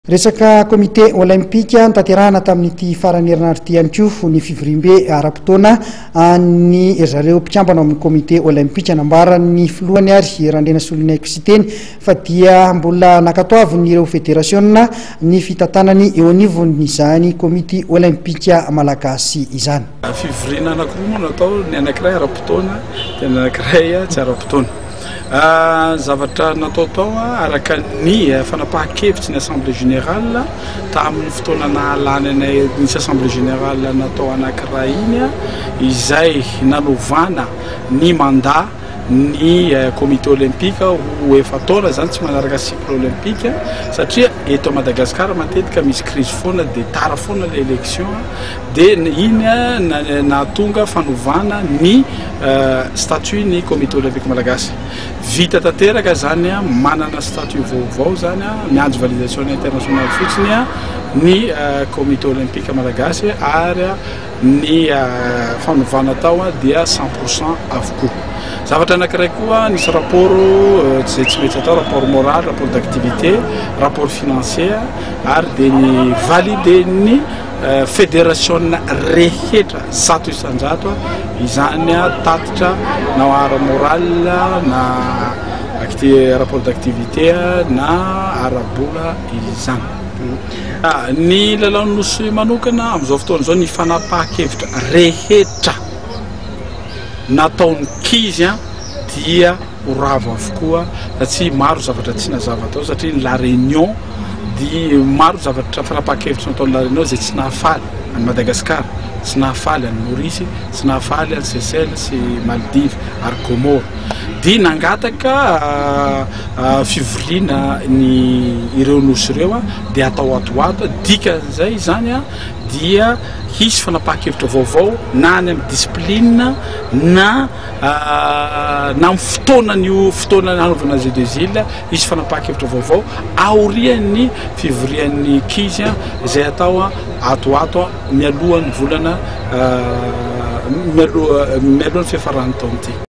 Resaka komite olimpika tanterahana tamin'ity farany herinaratra ihany koa ny fivoriam-be ara-potoana ny zareo mpikambana amin'ny komite olimpika nambaran'ny filohany ary Randrena Solinaiko sy teny fa dia mbola nakatoavy ireo federasionna ny fitantanany eo anivon'izany komite olimpika malagasy izany. Fivoriana anankiroa moa natao, ny anankiray ara-potoana dia ny anankiray tsy ara-potoana. Zavatra natao tao araka ny fanapahan-kevitsy ny assemblée générale tamin'ny fotoana nahalany nisy assemblée générale natao anankiray iny izay nanovana ny mandat ny comité olympique ho efa taona zany tsy manaraka cycle olympique satria eto Madagascar matetika misy crise foana dia tara foana le élection dia iny nahatonga fanovana ny statut ny comité olympique malagasy. Vita tanteraka zany manana statut vaovao zany miandry validation internationale fotsiny ny comité olympique malagasy ary ny fanovana tao dia 100% avokoa. Zavatra anankiray koa nisy rapport zay tsy mety atao, rapport moral, rapport d'activité, rapport financier ary dia ny valide ny fédération rehetra 100 isanjato izany tatitra na ara moral na rapport d'activité na arabola izany. Ny lalao nosy manokana amin'izao fotoana izao ny fanapahan-kevitra rehetra nataon'ny kizy dia horavo avokoa satria maro zavatra tsy nazava tao satria la réunion dia maro zavatra fanapahan-kevitra nataon'ny la réunion zay tsy nahafaly any Madagascar, tsy nahafaly any Maurice, tsy nahafaly any Seychelles sy Maldives ary Comore dia nangataka fivoriana ny ireo nosy ireo dia atao atoato dikan'izay zany dia hisy fanapahan-kevitra vaovao na any amin'ny discipline na amin'ny fotoana nanovana Jeux des Îles hisy fanapahan-kevitra vaovao aorian'ny fivorian'ny kizy izay atao atoato mialohan'ny volana mialohan'ny fiafaran'ny taona ity.